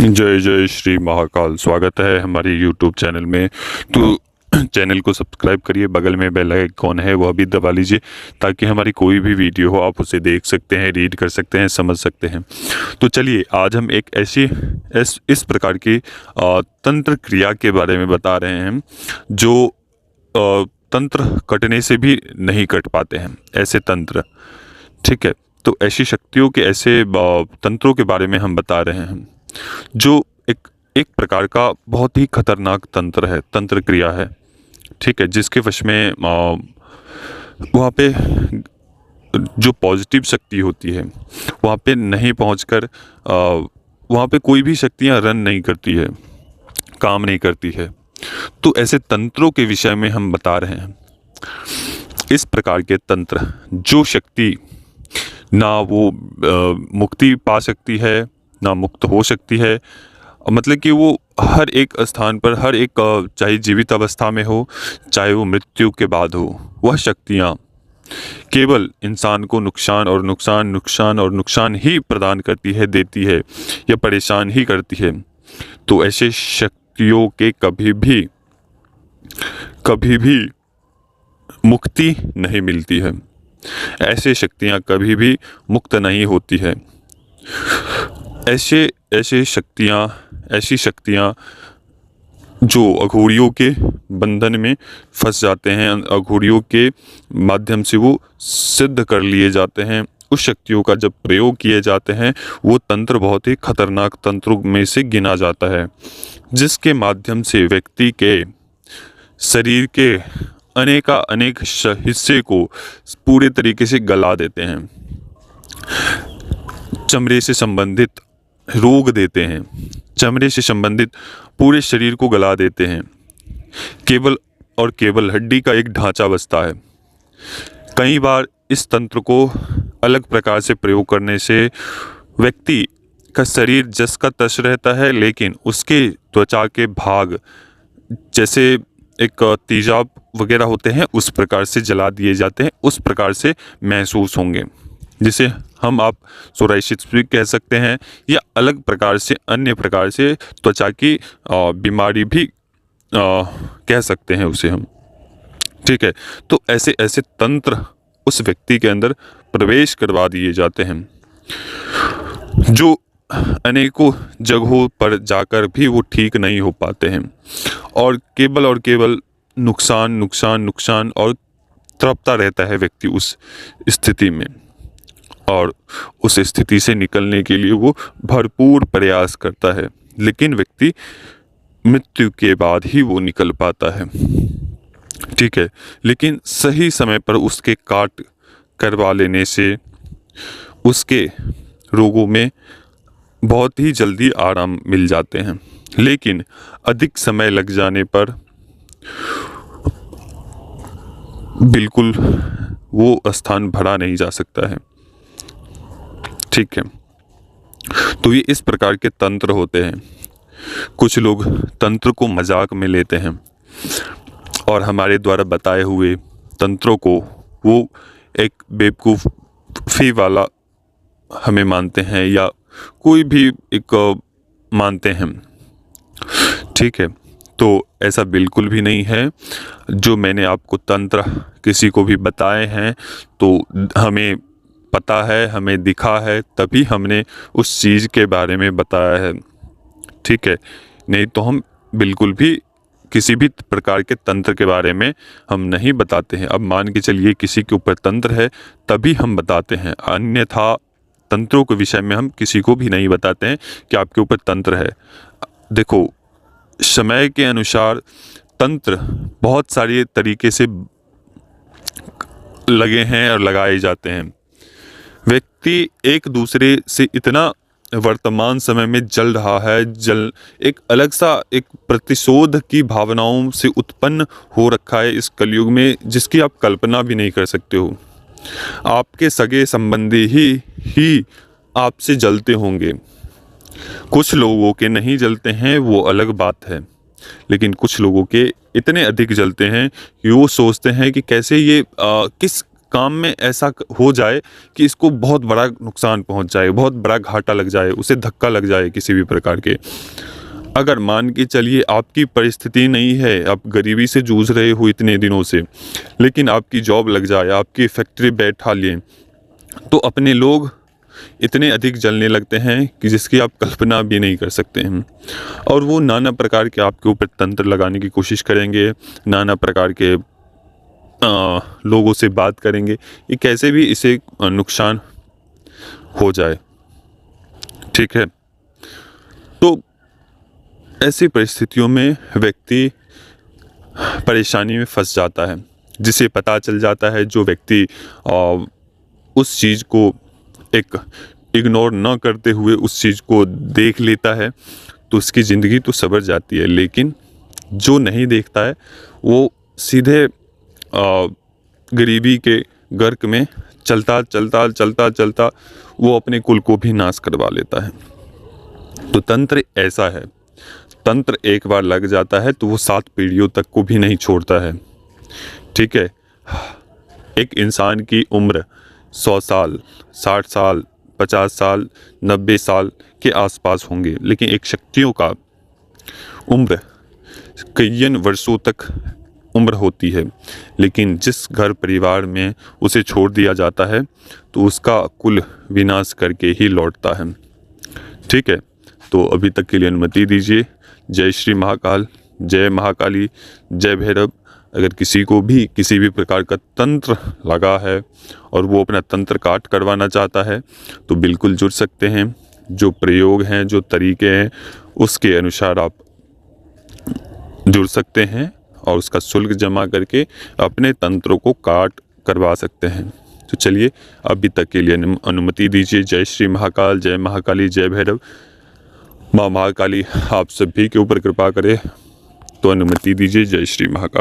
जय जय श्री महाकाल। स्वागत है हमारे YouTube चैनल में। तो चैनल को सब्सक्राइब करिए, बगल में बेल आइकॉन है वो भी दबा लीजिए ताकि हमारी कोई भी वीडियो हो आप उसे देख सकते हैं, रीड कर सकते हैं, समझ सकते हैं। तो चलिए आज हम एक ऐसी इस प्रकार की तंत्र क्रिया के बारे में बता रहे हैं जो तंत्र कटने से भी नहीं कट पाते हैं, ऐसे तंत्र। ठीक है, तो ऐसी शक्तियों के ऐसे तंत्रों के बारे में हम बता रहे हैं जो एक एक प्रकार का बहुत ही खतरनाक तंत्र है, तंत्र क्रिया है। ठीक है, जिसके वश में वहाँ पे जो पॉजिटिव शक्ति होती है वहाँ पे नहीं पहुँचकर वहाँ पे कोई भी शक्तियाँ रन नहीं करती है, काम नहीं करती है। तो ऐसे तंत्रों के विषय में हम बता रहे हैं। इस प्रकार के तंत्र, जो शक्ति ना वो मुक्ति पा सकती है ना मुक्त हो सकती है, मतलब कि वो हर एक स्थान पर, हर एक चाहे जीवित अवस्था में हो चाहे वो मृत्यु के बाद हो, वह शक्तियाँ केवल इंसान को नुकसान और नुकसान, नुकसान और नुकसान ही प्रदान करती है, देती है या परेशान ही करती है। तो ऐसे शक्तियों के कभी भी मुक्ति नहीं मिलती है। ऐसे शक्तियाँ कभी भी मुक्त नहीं होती है। ऐसी शक्तियाँ जो अघोरियों के बंधन में फंस जाते हैं, अघोरियों के माध्यम से वो सिद्ध कर लिए जाते हैं, उस शक्तियों का जब प्रयोग किए जाते हैं वो तंत्र बहुत ही खतरनाक तंत्रों में से गिना जाता है, जिसके माध्यम से व्यक्ति के शरीर के अनेक हिस्से को पूरे तरीके से गला देते हैं, चमड़े से संबंधित रोग देते हैं, चमड़े से संबंधित पूरे शरीर को गला देते हैं। केवल और केवल हड्डी का एक ढांचा बचता है। कई बार इस तंत्र को अलग प्रकार से प्रयोग करने से व्यक्ति का शरीर जस का तस रहता है, लेकिन उसके त्वचा के भाग जैसे एक तेजाब वगैरह होते हैं उस प्रकार से जला दिए जाते हैं, उस प्रकार से महसूस होंगे, जिसे हम आप सोराइसिस भी कह सकते हैं या अलग प्रकार से, अन्य प्रकार से त्वचा की बीमारी भी कह सकते हैं उसे हम। ठीक है, तो ऐसे तंत्र उस व्यक्ति के अंदर प्रवेश करवा दिए जाते हैं जो अनेकों जगहों पर जाकर भी वो ठीक नहीं हो पाते हैं और केवल नुकसान नुकसान नुकसान और तड़पता रहता है व्यक्ति उस स्थिति में। और उस स्थिति से निकलने के लिए वो भरपूर प्रयास करता है, लेकिन व्यक्ति मृत्यु के बाद ही वो निकल पाता है। ठीक है, लेकिन सही समय पर उसके काट करवा लेने से उसके रोगों में बहुत ही जल्दी आराम मिल जाते हैं, लेकिन अधिक समय लग जाने पर बिल्कुल वो स्थान भरा नहीं जा सकता है। ठीक है, तो ये इस प्रकार के तंत्र होते हैं। कुछ लोग तंत्र को मजाक में लेते हैं और हमारे द्वारा बताए हुए तंत्रों को वो एक बेवकूफ़ी वाला हमें मानते हैं या कोई भी एक मानते हैं। ठीक है, तो ऐसा बिल्कुल भी नहीं है। जो मैंने आपको तंत्र किसी को भी बताए हैं तो हमें पता है, हमें दिखा है, तभी हमने उस चीज़ के बारे में बताया है। ठीक है, नहीं तो हम बिल्कुल भी किसी भी प्रकार के तंत्र के बारे में हम नहीं बताते हैं। अब मान के चलिए किसी के ऊपर तंत्र है तभी हम बताते हैं, अन्यथा तंत्रों के विषय में हम किसी को भी नहीं बताते हैं कि आपके ऊपर तंत्र है। देखो, समय के अनुसार तंत्र बहुत सारे तरीके से लगे हैं और लगाए जाते हैं। व्यक्ति एक दूसरे से इतना वर्तमान समय में जल रहा है, एक अलग सा एक प्रतिशोध की भावनाओं से उत्पन्न हो रखा है इस कलयुग में, जिसकी आप कल्पना भी नहीं कर सकते हो। आपके सगे संबंधी ही आपसे जलते होंगे। कुछ लोगों के नहीं जलते हैं, वो अलग बात है, लेकिन कुछ लोगों के इतने अधिक जलते हैं कि वो सोचते हैं कि कैसे ये काम में ऐसा हो जाए कि इसको बहुत बड़ा नुकसान पहुंच जाए, बहुत बड़ा घाटा लग जाए, उसे धक्का लग जाए किसी भी प्रकार के। अगर मान के चलिए आपकी परिस्थिति नहीं है, आप गरीबी से जूझ रहे हो इतने दिनों से, लेकिन आपकी जॉब लग जाए, आपकी फैक्ट्री बैठा लें, तो अपने लोग इतने अधिक जलने लगते हैं कि जिसकी आप कल्पना भी नहीं कर सकते हैं। और वो नाना प्रकार के आपके ऊपर तंत्र लगाने की कोशिश करेंगे, नाना प्रकार के लोगों से बात करेंगे कि कैसे भी इसे नुकसान हो जाए। ठीक है, तो ऐसी परिस्थितियों में व्यक्ति परेशानी में फंस जाता है। जिसे पता चल जाता है, जो व्यक्ति उस चीज़ को एक इग्नोर न करते हुए उस चीज़ को देख लेता है, तो उसकी ज़िंदगी तो संवर जाती है। लेकिन जो नहीं देखता है वो सीधे गरीबी के गर्क में चलता चलता चलता चलता वो अपने कुल को भी नाश करवा लेता है। तो तंत्र ऐसा है, तंत्र एक बार लग जाता है तो वो 7 पीढ़ियों तक को भी नहीं छोड़ता है। ठीक है, एक इंसान की उम्र 100 साल, 60 साल, 50 साल, 90 साल के आसपास होंगे, लेकिन एक शक्तियों का उम्र कईयन वर्षों तक उम्र होती है। लेकिन जिस घर परिवार में उसे छोड़ दिया जाता है तो उसका कुल विनाश करके ही लौटता है। ठीक है, तो अभी तक के लिए अनुमति दीजिए। जय श्री महाकाल, जय महाकाली, जय भैरव। अगर किसी को भी किसी भी प्रकार का तंत्र लगा है और वो अपना तंत्र काट करवाना चाहता है तो बिल्कुल जुड़ सकते हैं। जो प्रयोग हैं, जो तरीके हैं, उसके अनुसार आप जुड़ सकते हैं और उसका शुल्क जमा करके अपने तंत्रों को काट करवा सकते हैं। तो चलिए, अभी तक के लिए अनुमति दीजिए। जय श्री महाकाल, जय महाकाली, जय भैरव। माँ महाकाली आप सभी के ऊपर कृपा करे, तो अनुमति दीजिए। जय श्री महाकाल।